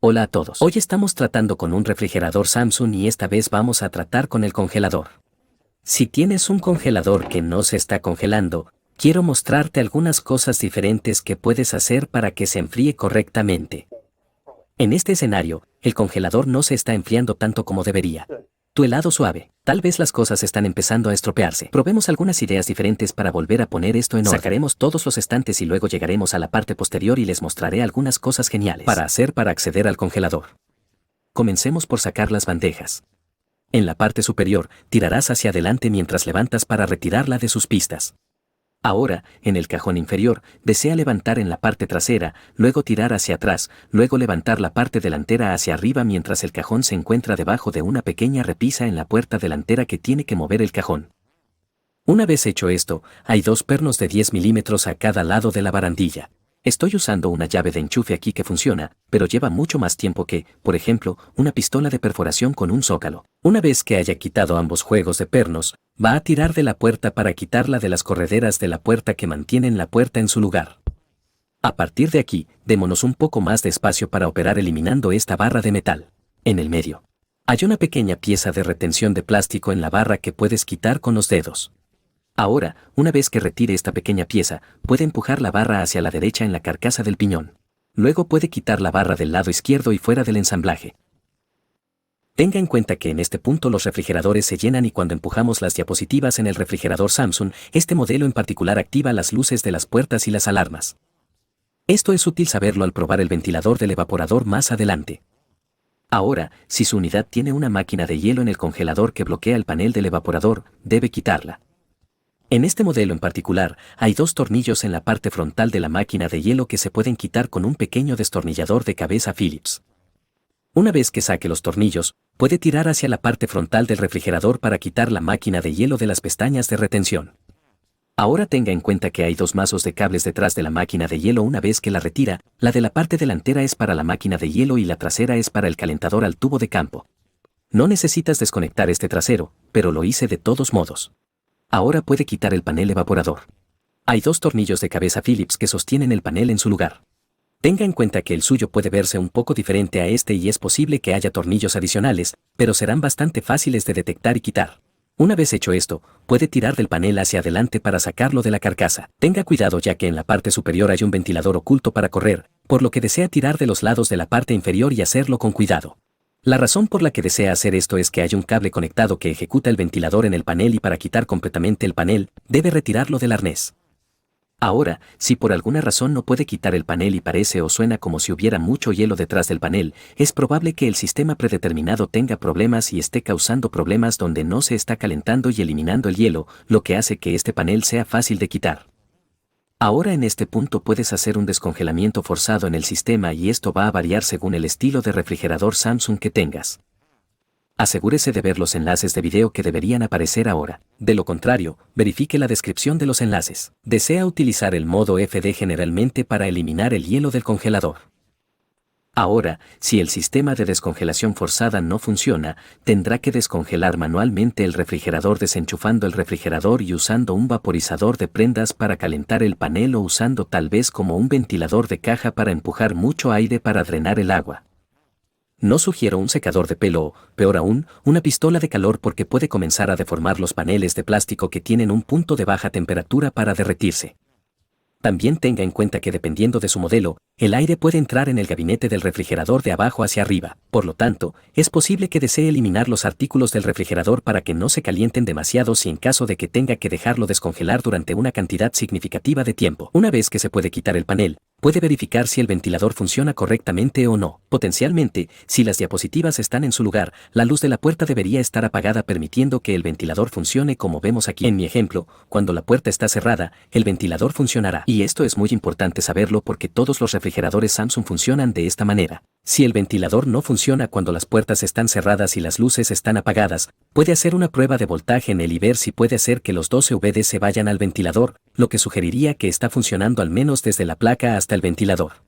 Hola a todos. Hoy estamos tratando con un refrigerador Samsung y esta vez vamos a tratar con el congelador. Si tienes un congelador que no se está congelando, quiero mostrarte algunas cosas diferentes que puedes hacer para que se enfríe correctamente. En este escenario, el congelador no se está enfriando tanto como debería. Tu helado suave. Tal vez las cosas están empezando a estropearse. Probemos algunas ideas diferentes para volver a poner esto en orden. Sacaremos todos los estantes y luego llegaremos a la parte posterior y les mostraré algunas cosas geniales para hacer para acceder al congelador. Comencemos por sacar las bandejas. En la parte superior, tirarás hacia adelante mientras levantas para retirarla de sus pistas. Ahora, en el cajón inferior, desea levantar en la parte trasera, luego tirar hacia atrás, luego levantar la parte delantera hacia arriba mientras el cajón se encuentra debajo de una pequeña repisa en la puerta delantera que tiene que mover el cajón. Una vez hecho esto, hay dos pernos de 10 milímetros a cada lado de la barandilla. Estoy usando una llave de enchufe aquí que funciona, pero lleva mucho más tiempo que, por ejemplo, una pistola de perforación con un zócalo. Una vez que haya quitado ambos juegos de pernos, va a tirar de la puerta para quitarla de las correderas de la puerta que mantienen la puerta en su lugar. A partir de aquí, démonos un poco más de espacio para operar eliminando esta barra de metal. En el medio, hay una pequeña pieza de retención de plástico en la barra que puedes quitar con los dedos. Ahora, una vez que retire esta pequeña pieza, puede empujar la barra hacia la derecha en la carcasa del piñón. Luego puede quitar la barra del lado izquierdo y fuera del ensamblaje. Tenga en cuenta que en este punto los refrigeradores se llenan y cuando empujamos las diapositivas en el refrigerador Samsung, este modelo en particular activa las luces de las puertas y las alarmas. Esto es útil saberlo al probar el ventilador del evaporador más adelante. Ahora, si su unidad tiene una máquina de hielo en el congelador que bloquea el panel del evaporador, debe quitarla. En este modelo en particular, hay dos tornillos en la parte frontal de la máquina de hielo que se pueden quitar con un pequeño destornillador de cabeza Phillips. Una vez que saque los tornillos, puede tirar hacia la parte frontal del refrigerador para quitar la máquina de hielo de las pestañas de retención. Ahora tenga en cuenta que hay dos mazos de cables detrás de la máquina de hielo. Una vez que la retira, la de la parte delantera es para la máquina de hielo y la trasera es para el calentador al tubo de campo. No necesitas desconectar este trasero, pero lo hice de todos modos. Ahora puede quitar el panel evaporador. Hay dos tornillos de cabeza Phillips que sostienen el panel en su lugar. Tenga en cuenta que el suyo puede verse un poco diferente a este y es posible que haya tornillos adicionales, pero serán bastante fáciles de detectar y quitar. Una vez hecho esto, puede tirar del panel hacia adelante para sacarlo de la carcasa. Tenga cuidado ya que en la parte superior hay un ventilador oculto para correr, por lo que desea tirar de los lados de la parte inferior y hacerlo con cuidado. La razón por la que desea hacer esto es que hay un cable conectado que ejecuta el ventilador en el panel y para quitar completamente el panel, debe retirarlo del arnés. Ahora, si por alguna razón no puede quitar el panel y parece o suena como si hubiera mucho hielo detrás del panel, es probable que el sistema predeterminado tenga problemas y esté causando problemas donde no se está calentando y eliminando el hielo, lo que hace que este panel sea fácil de quitar. Ahora en este punto puedes hacer un descongelamiento forzado en el sistema y esto va a variar según el estilo de refrigerador Samsung que tengas. Asegúrese de ver los enlaces de video que deberían aparecer ahora. De lo contrario, verifique la descripción de los enlaces. Desea utilizar el modo FD generalmente para eliminar el hielo del congelador. Ahora, si el sistema de descongelación forzada no funciona, tendrá que descongelar manualmente el refrigerador desenchufando el refrigerador y usando un vaporizador de prendas para calentar el panel o usando tal vez como un ventilador de caja para empujar mucho aire para drenar el agua. No sugiero un secador de pelo o, peor aún, una pistola de calor porque puede comenzar a deformar los paneles de plástico que tienen un punto de baja temperatura para derretirse. También tenga en cuenta que dependiendo de su modelo, el aire puede entrar en el gabinete del refrigerador de abajo hacia arriba. Por lo tanto, es posible que desee eliminar los artículos del refrigerador para que no se calienten demasiado si en caso de que tenga que dejarlo descongelar durante una cantidad significativa de tiempo. Una vez que se puede quitar el panel, puede verificar si el ventilador funciona correctamente o no. Potencialmente, si las diapositivas están en su lugar, la luz de la puerta debería estar apagada permitiendo que el ventilador funcione como vemos aquí. En mi ejemplo, cuando la puerta está cerrada, el ventilador funcionará. Y esto es muy importante saberlo porque todos los refrigeradores Samsung funcionan de esta manera. Si el ventilador no funciona cuando las puertas están cerradas y las luces están apagadas, puede hacer una prueba de voltaje en él y ver si puede hacer que los 12 VD se vayan al ventilador, lo que sugeriría que está funcionando al menos desde la placa hasta el ventilador.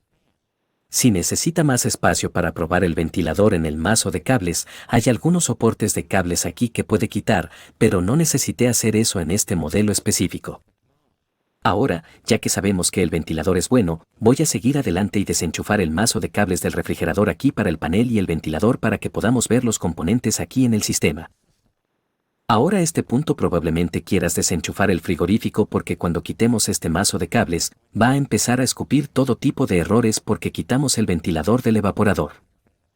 Si necesita más espacio para probar el ventilador en el mazo de cables, hay algunos soportes de cables aquí que puede quitar, pero no necesité hacer eso en este modelo específico. Ahora, ya que sabemos que el ventilador es bueno, voy a seguir adelante y desenchufar el mazo de cables del refrigerador aquí para el panel y el ventilador para que podamos ver los componentes aquí en el sistema. Ahora a este punto probablemente quieras desenchufar el frigorífico porque cuando quitemos este mazo de cables, va a empezar a escupir todo tipo de errores porque quitamos el ventilador del evaporador.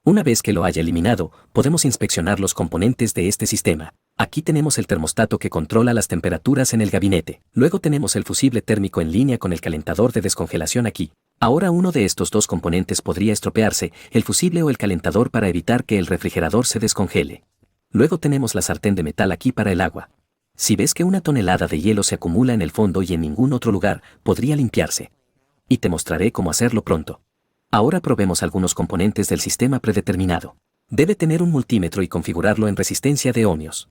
Una vez que lo haya eliminado, podemos inspeccionar los componentes de este sistema. Aquí tenemos el termostato que controla las temperaturas en el gabinete. Luego tenemos el fusible térmico en línea con el calentador de descongelación aquí. Ahora uno de estos dos componentes podría estropearse, el fusible o el calentador para evitar que el refrigerador se descongele. Luego tenemos la sartén de metal aquí para el agua. Si ves que una tonelada de hielo se acumula en el fondo y en ningún otro lugar, podría limpiarse. Y te mostraré cómo hacerlo pronto. Ahora probemos algunos componentes del sistema predeterminado. Debe tener un multímetro y configurarlo en resistencia de ohmios.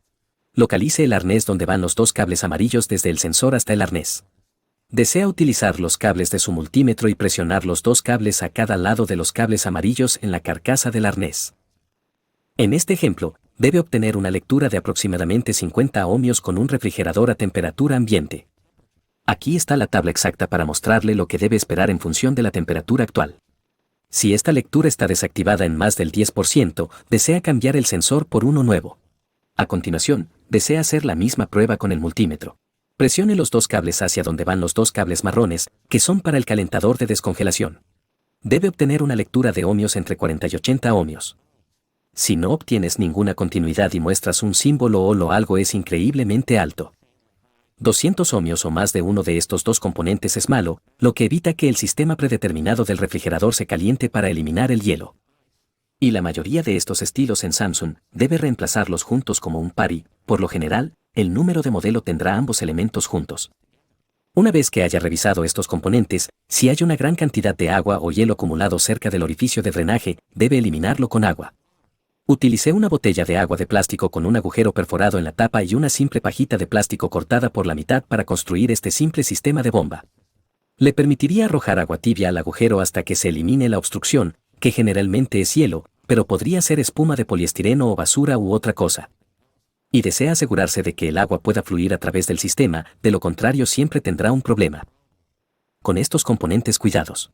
Localice el arnés donde van los dos cables amarillos desde el sensor hasta el arnés. Desea utilizar los cables de su multímetro y presionar los dos cables a cada lado de los cables amarillos en la carcasa del arnés. En este ejemplo, debe obtener una lectura de aproximadamente 50 ohmios con un refrigerador a temperatura ambiente. Aquí está la tabla exacta para mostrarle lo que debe esperar en función de la temperatura actual. Si esta lectura está desactivada en más del 10%, desea cambiar el sensor por uno nuevo. A continuación, desea hacer la misma prueba con el multímetro. Presione los dos cables hacia donde van los dos cables marrones, que son para el calentador de descongelación. Debe obtener una lectura de ohmios entre 40 y 80 ohmios. Si no obtienes ninguna continuidad y muestras un símbolo o algo es increíblemente alto. 200 ohmios o más de uno de estos dos componentes es malo, lo que evita que el sistema predeterminado del refrigerador se caliente para eliminar el hielo. Y la mayoría de estos estilos en Samsung debe reemplazarlos juntos como un par y, por lo general, el número de modelo tendrá ambos elementos juntos. Una vez que haya revisado estos componentes, si hay una gran cantidad de agua o hielo acumulado cerca del orificio de drenaje, debe eliminarlo con agua. Utilicé una botella de agua de plástico con un agujero perforado en la tapa y una simple pajita de plástico cortada por la mitad para construir este simple sistema de bomba. Le permitiría arrojar agua tibia al agujero hasta que se elimine la obstrucción, que generalmente es hielo, pero podría ser espuma de poliestireno o basura u otra cosa. Y desea asegurarse de que el agua pueda fluir a través del sistema, de lo contrario siempre tendrá un problema. Con estos componentes cuidados,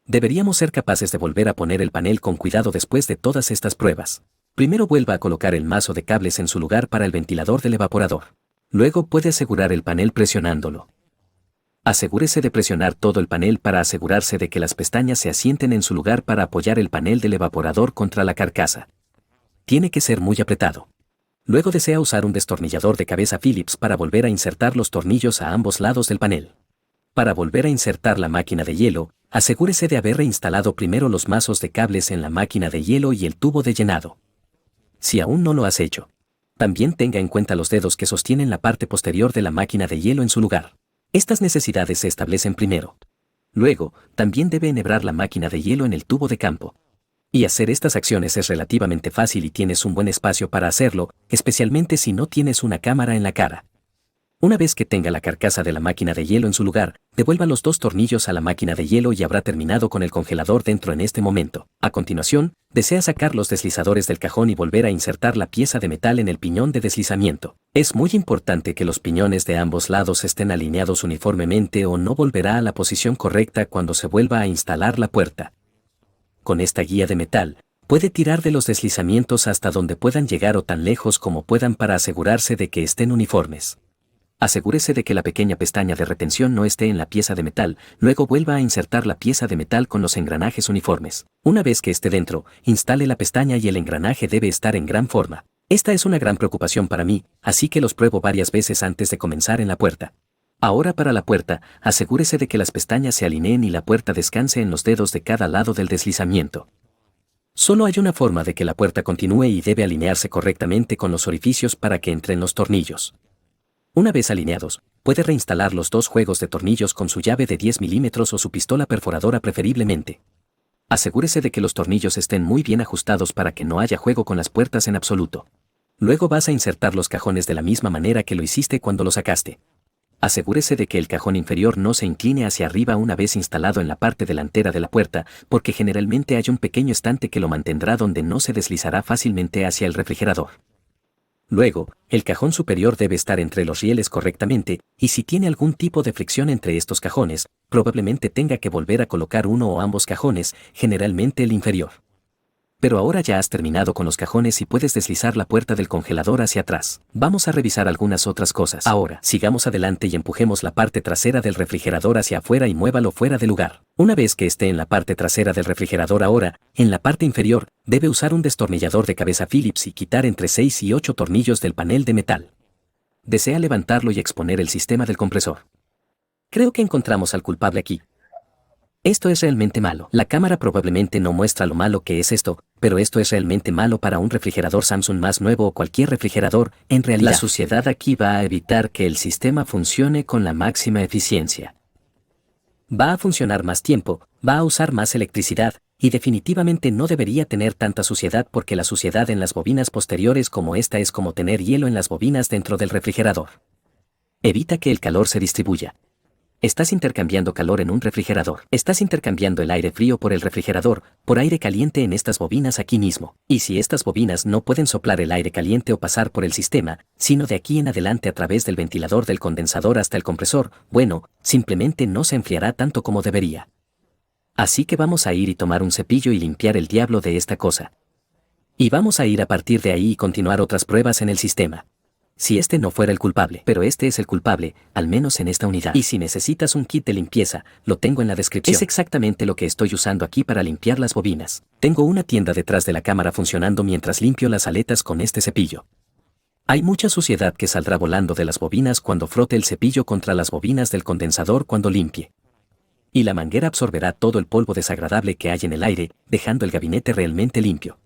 deberíamos ser capaces de volver a poner el panel con cuidado después de todas estas pruebas. Primero vuelva a colocar el mazo de cables en su lugar para el ventilador del evaporador. Luego puede asegurar el panel presionándolo. Asegúrese de presionar todo el panel para asegurarse de que las pestañas se asienten en su lugar para apoyar el panel del evaporador contra la carcasa. Tiene que ser muy apretado. Luego desea usar un destornillador de cabeza Phillips para volver a insertar los tornillos a ambos lados del panel. Para volver a insertar la máquina de hielo, asegúrese de haber reinstalado primero los mazos de cables en la máquina de hielo y el tubo de llenado. Si aún no lo has hecho, también tenga en cuenta los dedos que sostienen la parte posterior de la máquina de hielo en su lugar. Estas necesidades se establecen primero. Luego, también debe enhebrar la máquina de hielo en el tubo de campo. Y hacer estas acciones es relativamente fácil y tienes un buen espacio para hacerlo, especialmente si no tienes una cámara en la cara. Una vez que tenga la carcasa de la máquina de hielo en su lugar, devuelva los dos tornillos a la máquina de hielo y habrá terminado con el congelador dentro en este momento. A continuación, desea sacar los deslizadores del cajón y volver a insertar la pieza de metal en el piñón de deslizamiento. Es muy importante que los piñones de ambos lados estén alineados uniformemente o no volverá a la posición correcta cuando se vuelva a instalar la puerta. Con esta guía de metal, puede tirar de los deslizamientos hasta donde puedan llegar o tan lejos como puedan para asegurarse de que estén uniformes. Asegúrese de que la pequeña pestaña de retención no esté en la pieza de metal, luego vuelva a insertar la pieza de metal con los engranajes uniformes. Una vez que esté dentro, instale la pestaña y el engranaje debe estar en gran forma. Esta es una gran preocupación para mí, así que los pruebo varias veces antes de comenzar en la puerta. Ahora para la puerta, asegúrese de que las pestañas se alineen y la puerta descanse en los dedos de cada lado del deslizamiento. Solo hay una forma de que la puerta continúe y debe alinearse correctamente con los orificios para que entren los tornillos. Una vez alineados, puede reinstalar los dos juegos de tornillos con su llave de 10 milímetros o su pistola perforadora preferiblemente. Asegúrese de que los tornillos estén muy bien ajustados para que no haya juego con las puertas en absoluto. Luego vas a insertar los cajones de la misma manera que lo hiciste cuando lo sacaste. Asegúrese de que el cajón inferior no se incline hacia arriba una vez instalado en la parte delantera de la puerta, porque generalmente hay un pequeño estante que lo mantendrá donde no se deslizará fácilmente hacia el refrigerador. Luego, el cajón superior debe estar entre los rieles correctamente, y si tiene algún tipo de fricción entre estos cajones, probablemente tenga que volver a colocar uno o ambos cajones, generalmente el inferior. Pero ahora ya has terminado con los cajones y puedes deslizar la puerta del congelador hacia atrás. Vamos a revisar algunas otras cosas. Ahora, sigamos adelante y empujemos la parte trasera del refrigerador hacia afuera y muévalo fuera de lugar. Una vez que esté en la parte trasera del refrigerador ahora, en la parte inferior, debe usar un destornillador de cabeza Phillips y quitar entre 6 y 8 tornillos del panel de metal. Desea levantarlo y exponer el sistema del compresor. Creo que encontramos al culpable aquí. Esto es realmente malo. La cámara probablemente no muestra lo malo que es esto, pero esto es realmente malo para un refrigerador Samsung más nuevo o cualquier refrigerador. En realidad, la suciedad aquí va a evitar que el sistema funcione con la máxima eficiencia. Va a funcionar más tiempo, va a usar más electricidad, y definitivamente no debería tener tanta suciedad porque la suciedad en las bobinas posteriores como esta es como tener hielo en las bobinas dentro del refrigerador. Evita que el calor se distribuya. Estás intercambiando calor en un refrigerador. Estás intercambiando el aire frío por el refrigerador, por aire caliente en estas bobinas aquí mismo. Y si estas bobinas no pueden soplar el aire caliente o pasar por el sistema, sino de aquí en adelante a través del ventilador del condensador hasta el compresor, bueno, simplemente no se enfriará tanto como debería. Así que vamos a ir y tomar un cepillo y limpiar el diablo de esta cosa. Y vamos a ir a partir de ahí y continuar otras pruebas en el sistema. Si este no fuera el culpable, pero este es el culpable, al menos en esta unidad. Y si necesitas un kit de limpieza, lo tengo en la descripción. Es exactamente lo que estoy usando aquí para limpiar las bobinas. Tengo una tienda detrás de la cámara funcionando mientras limpio las aletas con este cepillo. Hay mucha suciedad que saldrá volando de las bobinas cuando frote el cepillo contra las bobinas del condensador cuando limpie. Y la manguera absorberá todo el polvo desagradable que hay en el aire, dejando el gabinete realmente limpio.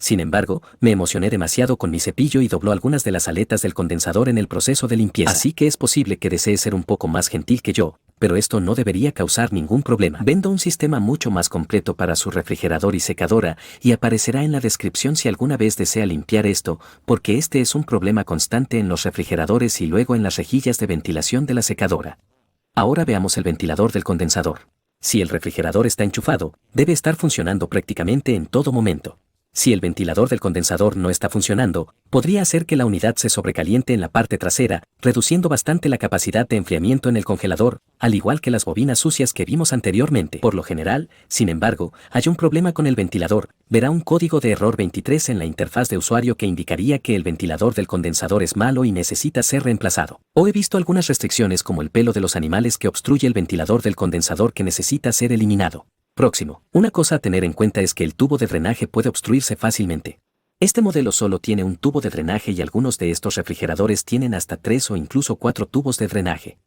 Sin embargo, me emocioné demasiado con mi cepillo y dobló algunas de las aletas del condensador en el proceso de limpieza. Así que es posible que desee ser un poco más gentil que yo, pero esto no debería causar ningún problema. Vendo un sistema mucho más completo para su refrigerador y secadora, y aparecerá en la descripción si alguna vez desea limpiar esto, porque este es un problema constante en los refrigeradores y luego en las rejillas de ventilación de la secadora. Ahora veamos el ventilador del condensador. Si el refrigerador está enchufado, debe estar funcionando prácticamente en todo momento. Si el ventilador del condensador no está funcionando, podría hacer que la unidad se sobrecaliente en la parte trasera, reduciendo bastante la capacidad de enfriamiento en el congelador, al igual que las bobinas sucias que vimos anteriormente. Por lo general, sin embargo, hay un problema con el ventilador. Verá un código de error 23 en la interfaz de usuario que indicaría que el ventilador del condensador es malo y necesita ser reemplazado. O he visto algunas restricciones como el pelo de los animales que obstruye el ventilador del condensador que necesita ser eliminado. Próximo. Una cosa a tener en cuenta es que el tubo de drenaje puede obstruirse fácilmente. Este modelo solo tiene un tubo de drenaje y algunos de estos refrigeradores tienen hasta 3 o incluso 4 tubos de drenaje.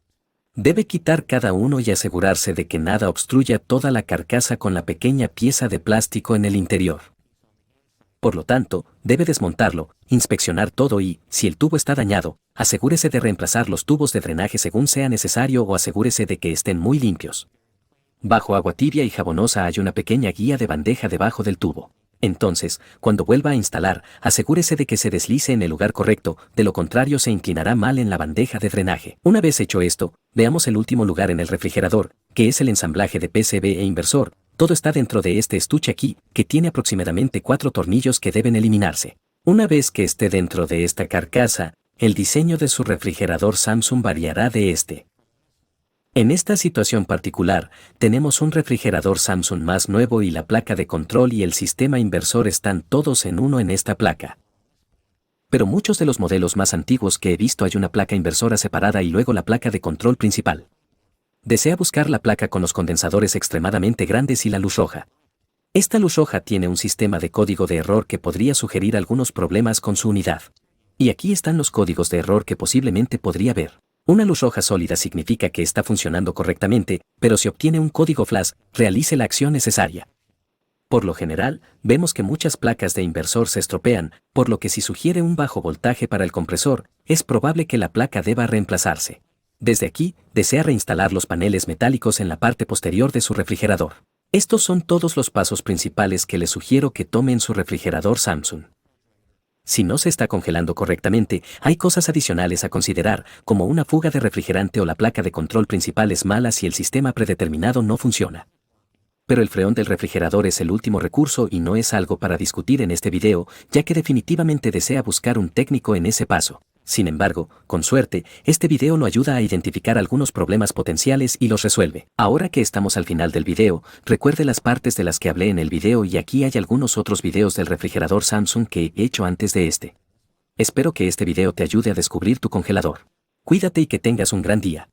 Debe quitar cada uno y asegurarse de que nada obstruya toda la carcasa con la pequeña pieza de plástico en el interior. Por lo tanto, debe desmontarlo, inspeccionar todo y, si el tubo está dañado, asegúrese de reemplazar los tubos de drenaje según sea necesario o asegúrese de que estén muy limpios. Bajo agua tibia y jabonosa hay una pequeña guía de bandeja debajo del tubo. Entonces, cuando vuelva a instalar, asegúrese de que se deslice en el lugar correcto, de lo contrario se inclinará mal en la bandeja de drenaje. Una vez hecho esto, veamos el último lugar en el refrigerador, que es el ensamblaje de PCB e inversor. Todo está dentro de este estuche aquí, que tiene aproximadamente 4 tornillos que deben eliminarse. Una vez que esté dentro de esta carcasa, el diseño de su refrigerador Samsung variará de este. En esta situación particular, tenemos un refrigerador Samsung más nuevo y la placa de control y el sistema inversor están todos en uno en esta placa. Pero muchos de los modelos más antiguos que he visto hay una placa inversora separada y luego la placa de control principal. Desea buscar la placa con los condensadores extremadamente grandes y la luz roja. Esta luz roja tiene un sistema de código de error que podría sugerir algunos problemas con su unidad. Y aquí están los códigos de error que posiblemente podría ver. Una luz roja sólida significa que está funcionando correctamente, pero si obtiene un código flash, realice la acción necesaria. Por lo general, vemos que muchas placas de inversor se estropean, por lo que si sugiere un bajo voltaje para el compresor, es probable que la placa deba reemplazarse. Desde aquí, desea reinstalar los paneles metálicos en la parte posterior de su refrigerador. Estos son todos los pasos principales que le sugiero que tome en su refrigerador Samsung. Si no se está congelando correctamente, hay cosas adicionales a considerar, como una fuga de refrigerante o la placa de control principal es mala si el sistema predeterminado no funciona. Pero el freón del refrigerador es el último recurso y no es algo para discutir en este video, ya que definitivamente desea buscar un técnico en ese paso. Sin embargo, con suerte, este video lo ayuda a identificar algunos problemas potenciales y los resuelve. Ahora que estamos al final del video, recuerde las partes de las que hablé en el video y aquí hay algunos otros videos del refrigerador Samsung que he hecho antes de este. Espero que este video te ayude a descubrir tu congelador. Cuídate y que tengas un gran día.